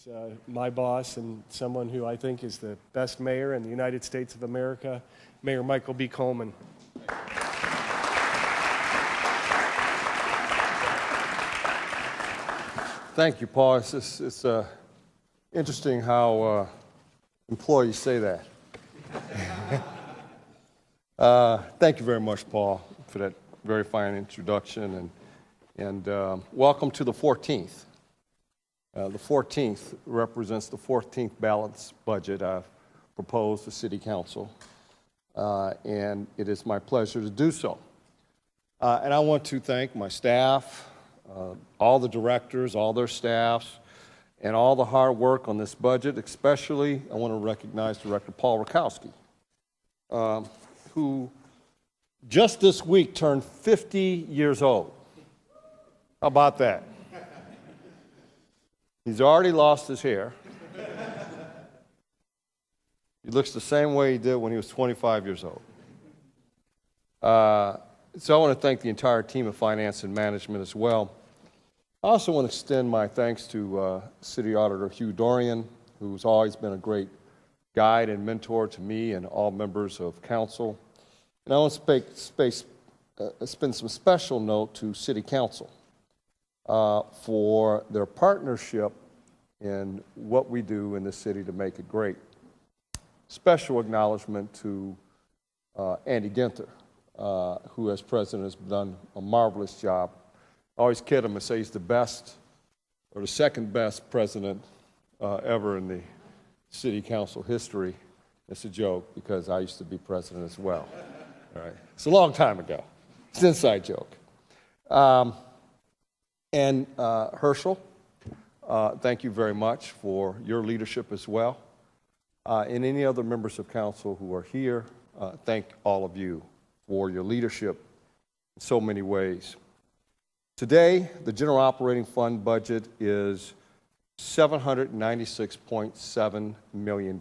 He's my boss and someone who I think is the best mayor in the United States of America, Mayor Michael B. Coleman. Thank you, Paul. It's interesting how employees say that. Thank you very much, Paul, for that very fine introduction, and welcome to the 14th. The 14th represents the 14th balanced budget I've proposed to City Council, and it is my pleasure to do so. And I want to thank my staff, all the directors, all their staffs, and all the hard work on this budget. Especially, I want to recognize Director Paul Rakowski, who just this week turned 50 years old. How about that? He's already lost his hair. He looks the same way he did when he was 25 years old. So I want to thank the entire team of finance and management as well. I also want to extend my thanks to City Auditor Hugh Dorian, who's always been a great guide and mentor to me and all members of council. And I want to spend some special note to City Council for their partnership in what we do in the city to make it great. Special acknowledgement to Andy Ginther, who as president has done a marvelous job. I always kid him and say he's the best or the second best president ever in the city council history. It's a joke because I used to be president as well. All right. It's a long time ago. It's an inside joke. And Herschel, thank you very much for your leadership as well. And any other members of council who are here, thank all of you for your leadership in so many ways. Today, the general operating fund budget is $796.7 million.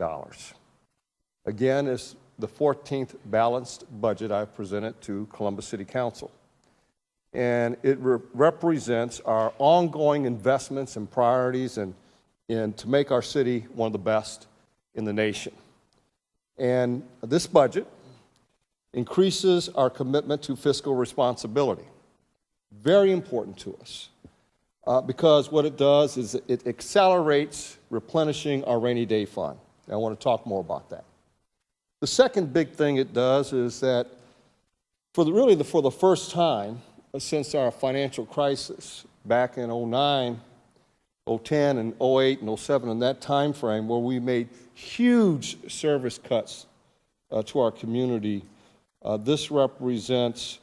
Again, it's the 14th balanced budget I've presented to Columbus City Council. And it represents our ongoing investments and priorities and to make our city one of the best in the nation. And this budget increases our commitment to fiscal responsibility. Very important to us because what it does is it accelerates replenishing our rainy day fund. And I want to talk more about that. The second big thing it does is that for the first time since our financial crisis back in 09, 010, and 08, and 07, in that time frame where we made huge service cuts to our community, this represents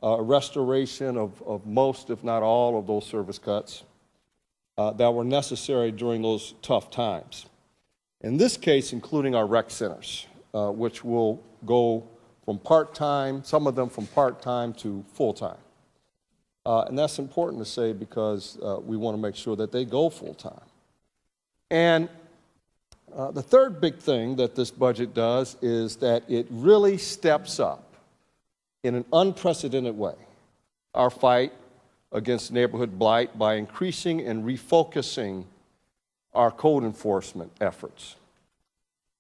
a restoration of most, if not all, of those service cuts that were necessary during those tough times. In this case, including our rec centers, which will go from part-time, some of them from part-time to full-time. And that's important to say because we want to make sure that they go full-time. And the third big thing that this budget does is that it really steps up in an unprecedented way our fight against neighborhood blight by increasing and refocusing our code enforcement efforts.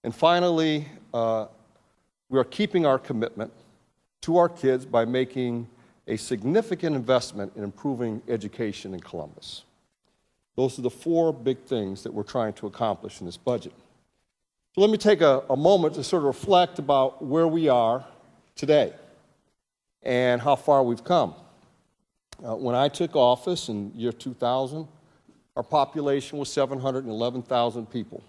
And finally, we are keeping our commitment to our kids by making a significant investment in improving education in Columbus. Those are the four big things that we're trying to accomplish in this budget. So let me take a moment to sort of reflect about where we are today and how far we've come. When I took office in year 2000, our population was 711,000 people.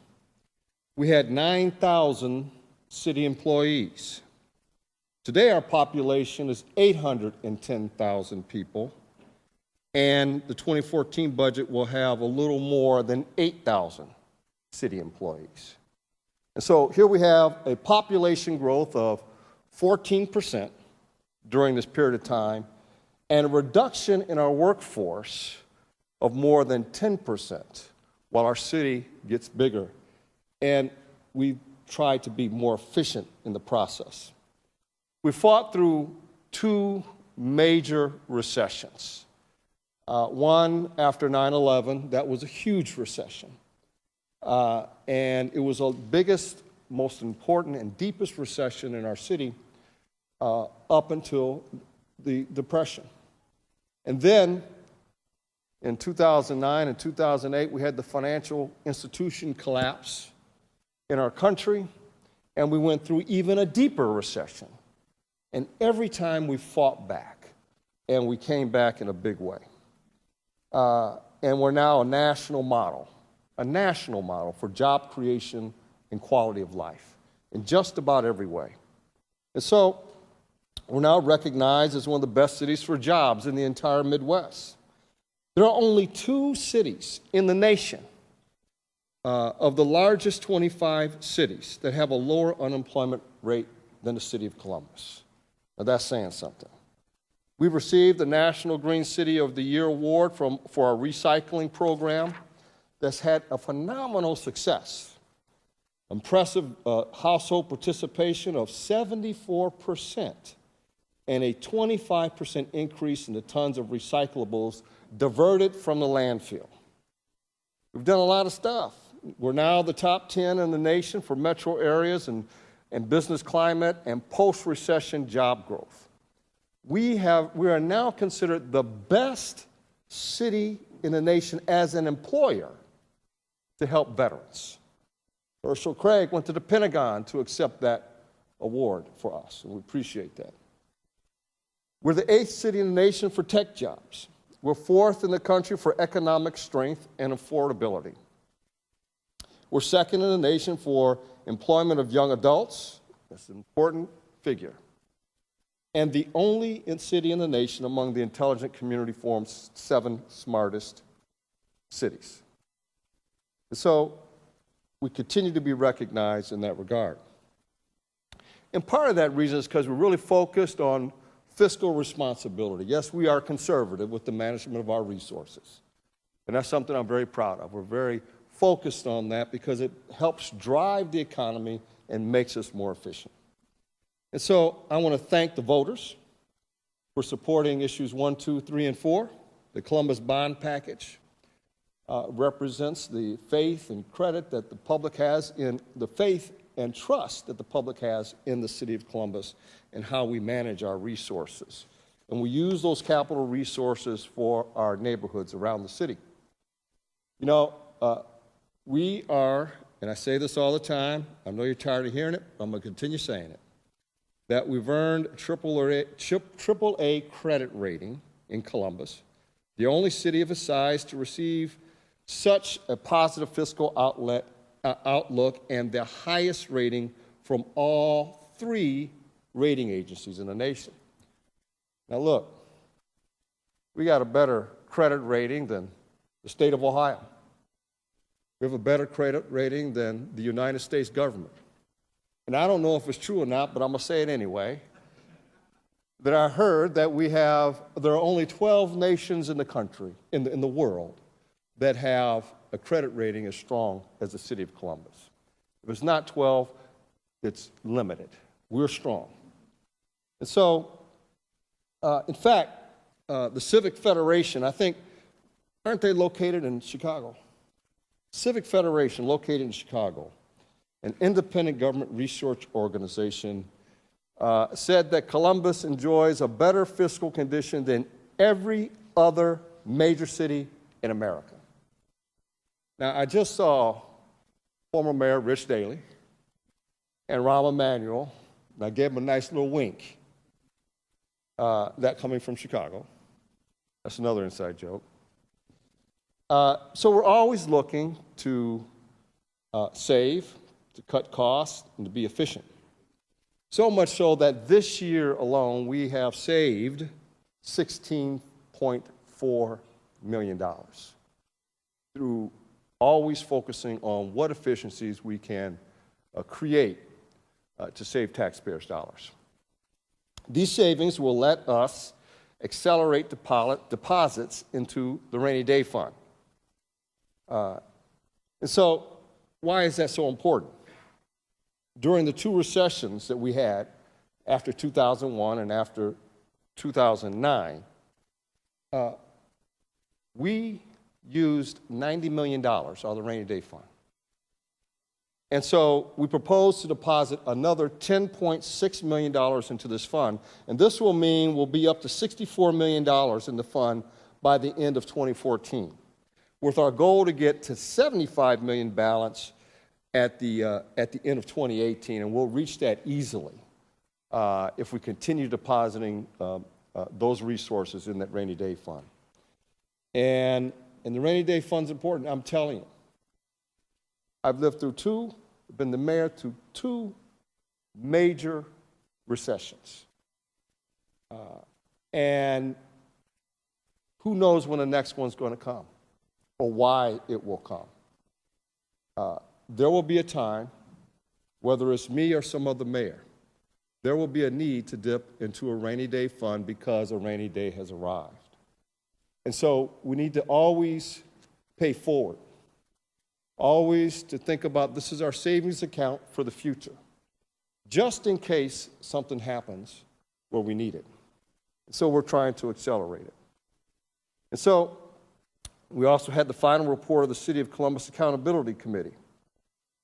We had 9,000 city employees. Today, our population is 810,000 people, and the 2014 budget will have a little more than 8,000 city employees. And so here we have a population growth of 14% during this period of time, and a reduction in our workforce of more than 10% while our city gets bigger. And we've tried to be more efficient in the process. We fought through two major recessions. One after 9/11, that was a huge recession. And it was the biggest, most important, and deepest recession in our city up until the Depression. And then in 2009 and 2008, we had the financial institution collapse in our country, and we went through even a deeper recession. And every time we fought back, and we came back in a big way. And we're now a national model for job creation and quality of life in just about every way. And so we're now recognized as one of the best cities for jobs in the entire Midwest. There are only 2 cities in the nation of the largest 25 cities that have a lower unemployment rate than the city of Columbus. Now that's saying something. We've received the National Green City of the Year award for our recycling program that's had a phenomenal success. Impressive household participation of 74% and a 25% increase in the tons of recyclables diverted from the landfill. We've done a lot of stuff. We're now the top 10 in the nation for metro areas and business climate and post-recession job growth. We are now considered the best city in the nation as an employer to help veterans. Herschel Craig went to the Pentagon to accept that award for us, and we appreciate that. We're the 8th city in the nation for tech jobs. We're 4th in the country for economic strength and affordability. We're 2nd in the nation for employment of young adults. That's an important figure. And the only city in the nation among the Intelligent Community Forum's 7 smartest cities. And so we continue to be recognized in that regard. And part of that reason is because we're really focused on fiscal responsibility. Yes, we are conservative with the management of our resources. And that's something I'm very proud of. We're very focused on that because it helps drive the economy and makes us more efficient. And so I want to thank the voters for supporting issues 1, 2, 3, and 4. The Columbus Bond Package represents the faith and credit that the public has in the faith and trust that the public has in the city of Columbus and how we manage our resources. And we use those capital resources for our neighborhoods around the city. You know, we are, and I say this all the time, I know you're tired of hearing it, but I'm going to continue saying it, that we've earned AAA credit rating in Columbus, the only city of its size to receive such a positive fiscal outlook and the highest rating from all 3 rating agencies in the nation. Now look, we got a better credit rating than the state of Ohio. We have a better credit rating than the United States government. And I don't know if it's true or not, but I'm going to say it anyway, that I heard that there are only 12 nations in the country, in the world, that have a credit rating as strong as the city of Columbus. If it's not 12, it's limited. We're strong. And so, in fact, the Civic Federation, I think, aren't they located in Chicago? Civic Federation, located in Chicago, an independent government research organization, said that Columbus enjoys a better fiscal condition than every other major city in America. Now, I just saw former Mayor Rich Daley and Rahm Emanuel, and I gave him a nice little wink, that coming from Chicago. That's another inside joke. So we're always looking to save, to cut costs, and to be efficient. So much so that this year alone, we have saved $16.4 million through always focusing on what efficiencies we can create to save taxpayers' dollars. These savings will let us accelerate deposits into the rainy day fund. And so, why is that so important? During the 2 recessions that we had after 2001 and after 2009, we used $90 million out of the rainy day fund. And so we propose to deposit another $10.6 million into this fund, and this will mean we'll be up to $64 million in the fund by the end of 2014, with our goal to get to $75 million balance at the end of 2018, and we'll reach that easily if we continue depositing those resources in that rainy day fund. And the rainy day fund's important, I'm telling you. I've lived through been the mayor through two major recessions. And who knows when the next one's going to come or why it will come. There will be a time, whether it's me or some other mayor, there will be a need to dip into a rainy day fund because a rainy day has arrived. And so we need to always pay forward. Always to think about this is our savings account for the future, just in case something happens where we need it. So we're trying to accelerate it. And so we also had the final report of the City of Columbus Accountability Committee,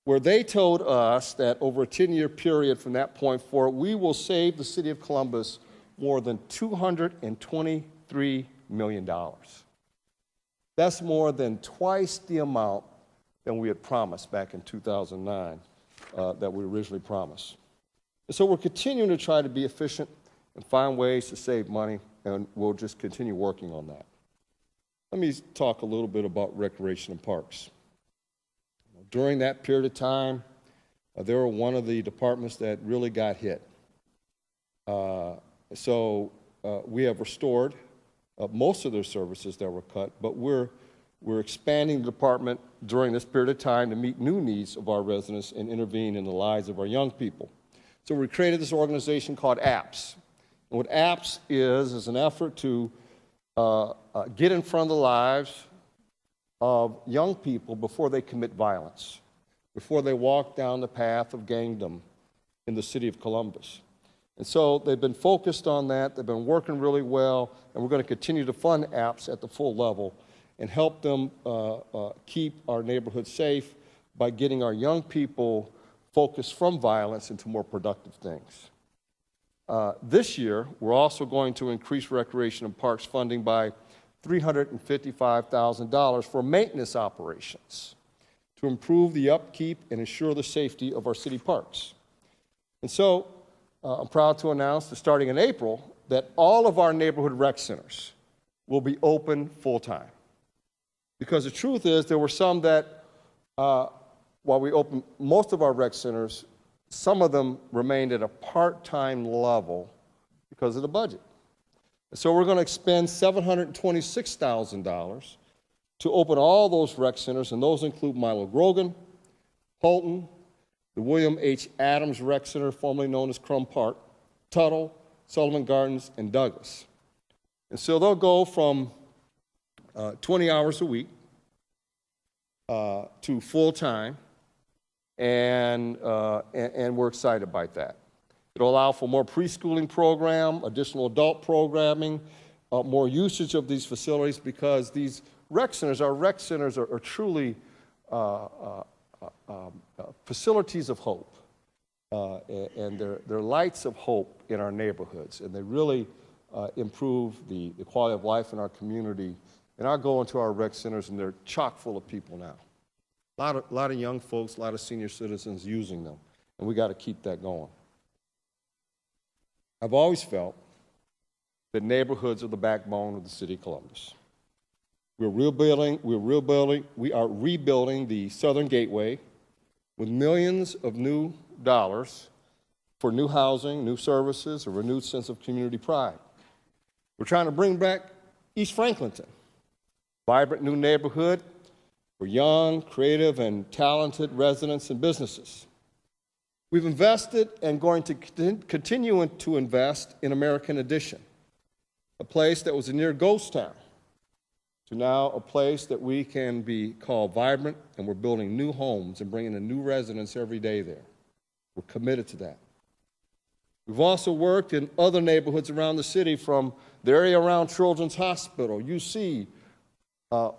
where they told us that over a 10-year period from that point forward, we will save the City of Columbus more than $223 million. That's more than twice the amount than we had promised back in 2009 that we originally promised. And so we're continuing to try to be efficient and find ways to save money, and we'll just continue working on that. Let me talk a little bit about recreation and parks. During that period of time, they were one of the departments that really got hit. So we have restored most of their services that were cut, but we're expanding the department during this period of time to meet new needs of our residents and intervene in the lives of our young people. So we created this organization called APPS. And what APPS is an effort to get in front of the lives of young people before they commit violence, before they walk down the path of gangdom in the city of Columbus. And so they've been focused on that. They've been working really well, and we're going to continue to fund APPS at the full level and help them keep our neighborhood safe by getting our young people focused from violence into more productive things. This year, we're also going to increase recreation and parks funding by $355,000 for maintenance operations to improve the upkeep and ensure the safety of our city parks. And so I'm proud to announce that starting in April that all of our neighborhood rec centers will be open full-time. Because the truth is, there were some that, while we opened most of our rec centers, some of them remained at a part-time level because of the budget. And so we're going to expend $726,000 to open all those rec centers, and those include Milo Grogan, Holton, the William H. Adams Rec Center, formerly known as Crum Park, Tuttle, Sullivan Gardens, and Douglas. And so they'll go from 20 hours a week to full-time, and we're excited about that. It'll allow for more preschooling program, additional adult programming, more usage of these facilities, because these rec centers are truly facilities of hope, and they're lights of hope in our neighborhoods, and they really improve the quality of life in our community. And I go into our rec centers, and they're chock full of people now. A lot of young folks, a lot of senior citizens using them, and we got to keep that going. I've always felt that neighborhoods are the backbone of the city of Columbus. We are rebuilding the Southern Gateway with millions of new dollars for new housing, new services, a renewed sense of community pride. We're trying to bring back East Franklinton, vibrant new neighborhood for young, creative, and talented residents and businesses. We've invested and going to continue to invest in American Addition, a place that was a near ghost town, to now a place that we can be called vibrant, and we're building new homes and bringing in new residents every day there. We're committed to that. We've also worked in other neighborhoods around the city, from the area around Children's Hospital, UC,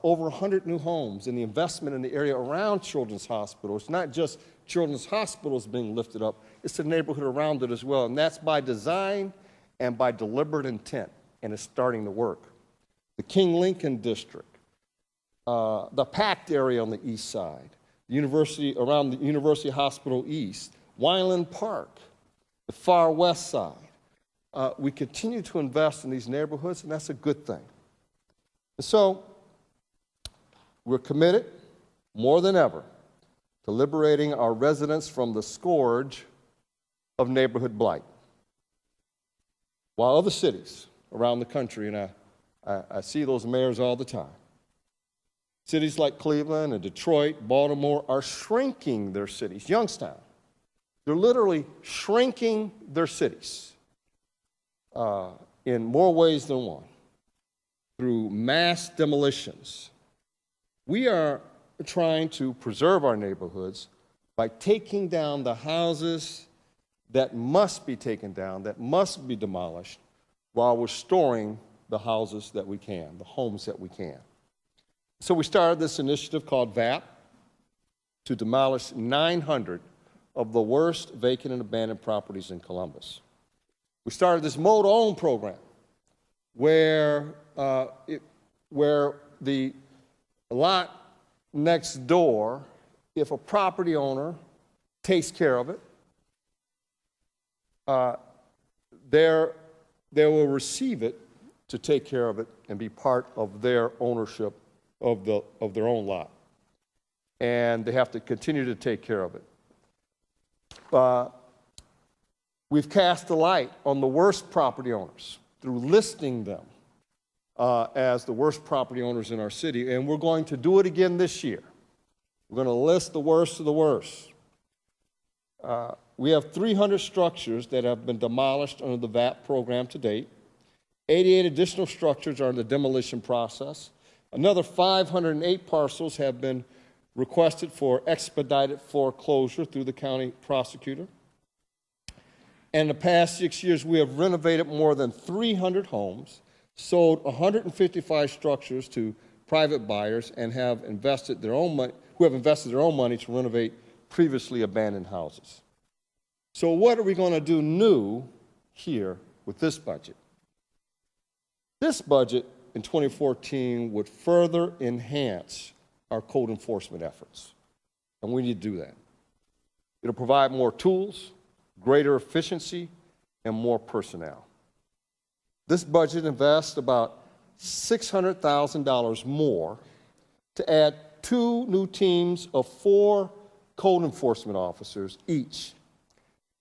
over 100 new homes, and the investment in the area around Children's Hospital. It's not just Children's Hospitals being lifted up, it's the neighborhood around it as well. And that's by design and by deliberate intent, and it's starting to work. The King Lincoln District, the packed area on the east side, around the University Hospital East, Wineland Park, the far west side. We continue to invest in these neighborhoods, and that's a good thing. And so, we're committed, more than ever, to liberating our residents from the scourge of neighborhood blight. While other cities around the country, and I see those mayors all the time, cities like Cleveland and Detroit, Baltimore, are shrinking their cities. Youngstown, they're literally shrinking their cities in more ways than one through mass demolitions. We are trying to preserve our neighborhoods by taking down the houses that must be taken down, that must be demolished, while restoring the houses that we can, the homes that we can. So we started this initiative called VAP to demolish 900 of the worst vacant and abandoned properties in Columbus. We started this mow-to-own program where the lot next door, if a property owner takes care of it, they will receive it to take care of it and be part of their ownership of their own lot. And they have to continue to take care of it. We've cast a light on the worst property owners through listing them as the worst property owners in our city, and we're going to do it again this year. We're going to list the worst of the worst. We have 300 structures that have been demolished under the VAP program to date. 88 additional structures are in the demolition process. Another 508 parcels have been requested for expedited foreclosure through the county prosecutor. And in the past 6 years, we have renovated more than 300 homes, sold 155 structures to private buyers, and have invested their own money to renovate previously abandoned houses. So what are we going to do new here with this budget? This budget in 2014 would further enhance our code enforcement efforts, and we need to do that. It'll provide more tools, greater efficiency, and more personnel. This budget invests about $600,000 more to add 2 new teams of 4 code enforcement officers each.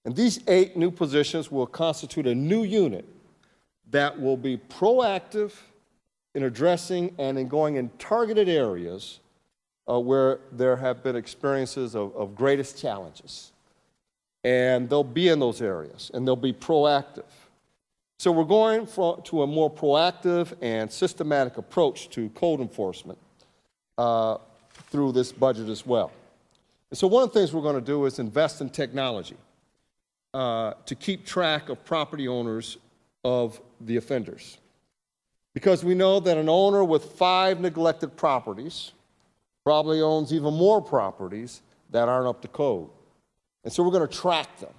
And these 8 new positions will constitute a new unit that will be proactive in addressing and in going in targeted areas where there have been experiences of greatest challenges. And they'll be in those areas, and they'll be proactive. So we're going to a more proactive and systematic approach to code enforcement through this budget as well. And so one of the things we're going to do is invest in technology to keep track of property owners of the offenders. Because we know that an owner with 5 neglected properties probably owns even more properties that aren't up to code. And so we're going to track them,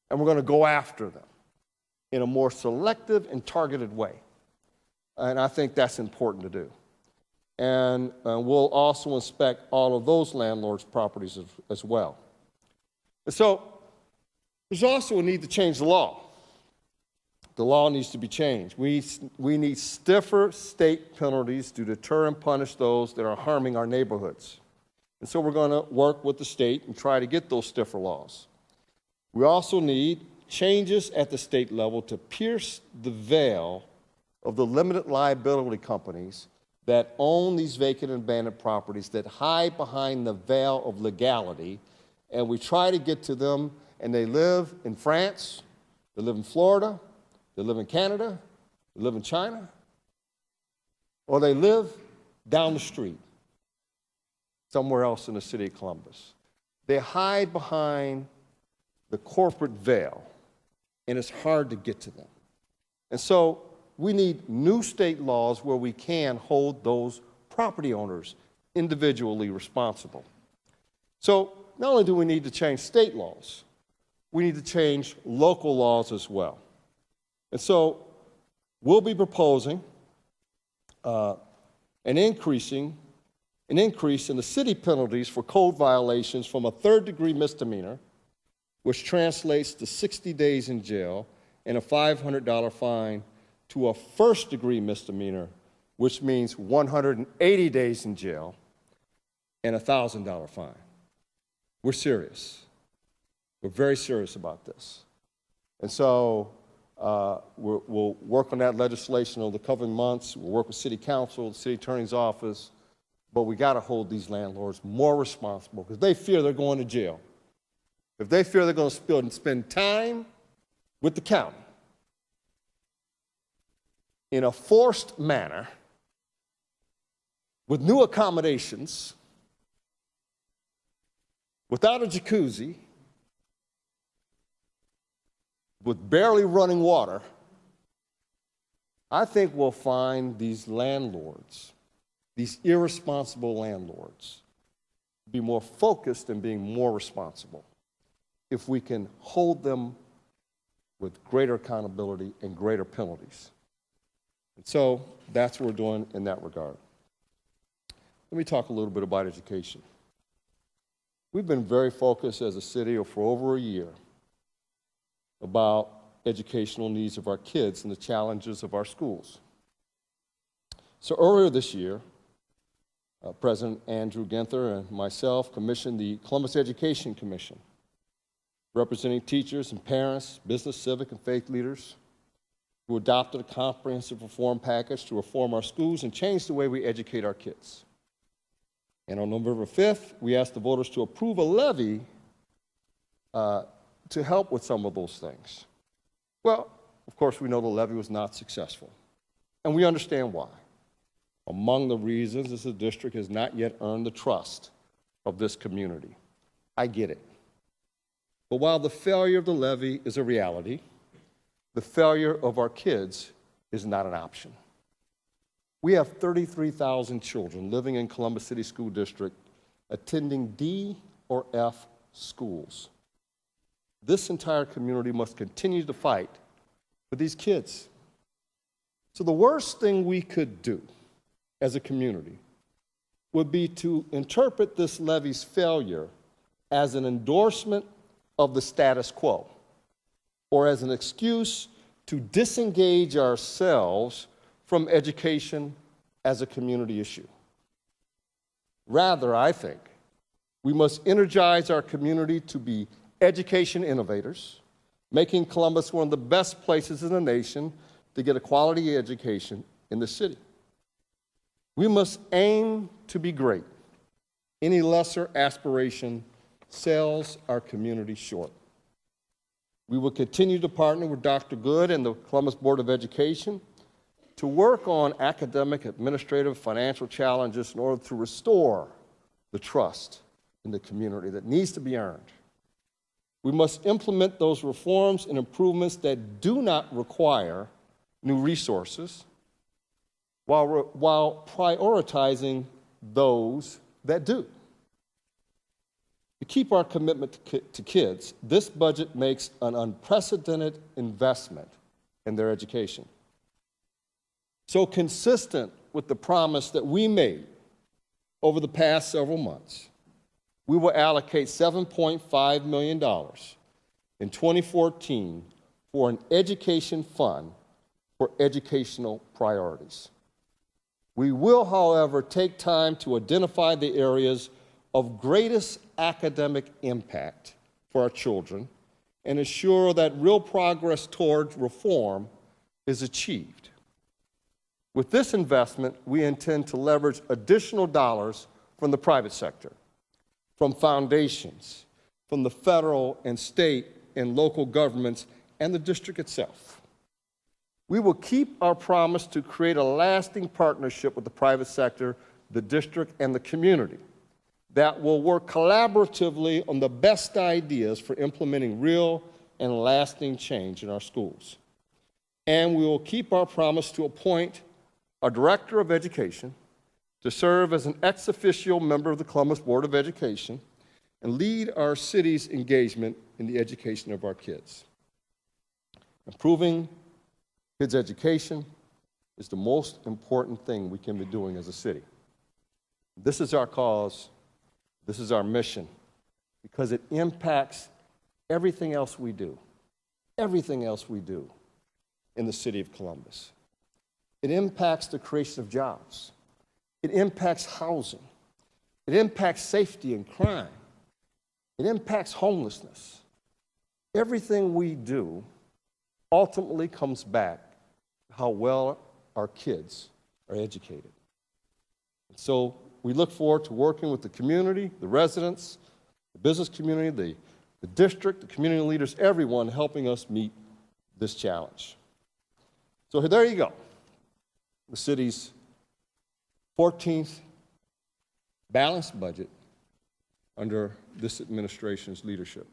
and we're going to go after them in a more selective and targeted way. And I think that's important to do. And we'll also inspect all of those landlords' properties as well. And so there's also a need to change the law. The law needs to be changed. We need stiffer state penalties to deter and punish those that are harming our neighborhoods. And so we're going to work with the state and try to get those stiffer laws. We also need changes at the state level to pierce the veil of the limited liability companies that own these vacant and abandoned properties, that hide behind the veil of legality, and we try to get to them, and they live in France, they live in Florida, they live in Canada, they live in China, or they live down the street somewhere else in the city of Columbus. They hide behind the corporate veil, and it's hard to get to them. And so we need new state laws where we can hold those property owners individually responsible. So not only do we need to change state laws, we need to change local laws as well. And so we'll be proposing an increase in the city penalties for code violations from a third-degree misdemeanor, which translates to 60 days in jail, and a $500 fine, to a first-degree misdemeanor, which means 180 days in jail and a $1,000 fine. We're serious. We're very serious about this. And so we'll work on that legislation over the coming months. We'll work with City Council, the City Attorney's Office, but we got to hold these landlords more responsible because they fear they're going to jail. If they fear they're going to spend time with the county in a forced manner with new accommodations, without a jacuzzi, with barely running water, I think we'll find these landlords, these irresponsible landlords, be more focused and being more responsible if we can hold them with greater accountability and greater penalties. And so that's what we're doing in that regard. Let me talk a little bit about education. We've been very focused as a city for over a year about educational needs of our kids and the challenges of our schools. So earlier this year, President Andrew Ginther and myself commissioned the Columbus Education Commission, representing teachers and parents, business, civic, and faith leaders, who adopted a comprehensive reform package to reform our schools and change the way we educate our kids. And on November 5th, we asked the voters to approve a levy to help with some of those things. Well, of course, we know the levy was not successful, and we understand why. Among the reasons is the district has not yet earned the trust of this community. I get it. But while the failure of the levy is a reality, the failure of our kids is not an option. We have 33,000 children living in Columbus City School District attending D or F schools. This entire community must continue to fight for these kids. So the worst thing we could do as a community would be to interpret this levy's failure as an endorsement of the status quo or as an excuse to disengage ourselves from education as a community issue. Rather, I think, we must energize our community to be education innovators, making Columbus one of the best places in the nation to get a quality education in the city. We must aim to be great. Any lesser aspiration sells our community short. We will continue to partner with Dr. Good and the Columbus Board of Education to work on academic, administrative, financial challenges in order to restore the trust in the community that needs to be earned. We must implement those reforms and improvements that do not require new resources while prioritizing those that do. To keep our commitment to kids, this budget makes an unprecedented investment in their education. So consistent with the promise that we made over the past several months, we will allocate $7.5 million in 2014 for an education fund for educational priorities. We will, however, take time to identify the areas of greatest academic impact for our children and ensure that real progress toward reform is achieved. With this investment, we intend to leverage additional dollars from the private sector, from foundations, from the federal and state and local governments, and the district itself. We will keep our promise to create a lasting partnership with the private sector, the district, and the community that will work collaboratively on the best ideas for implementing real and lasting change in our schools. And we will keep our promise to appoint a director of education to serve as an ex officio member of the Columbus Board of Education and lead our city's engagement in the education of our kids. Improving kids' education is the most important thing we can be doing as a city. This is our cause, this is our mission, because it impacts everything else we do in the city of Columbus. It impacts the creation of jobs. It impacts housing. It impacts safety and crime. It impacts homelessness. Everything we do ultimately comes back to how well our kids are educated. So we look forward to working with the community, the residents, the business community, the district, the community leaders, everyone helping us meet this challenge. So there you go, the city's 14th balanced budget under this administration's leadership.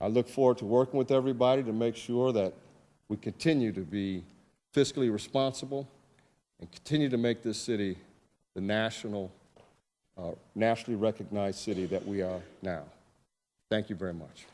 I look forward to working with everybody to make sure that we continue to be fiscally responsible and continue to make this city the nationally recognized city that we are now. Thank you very much.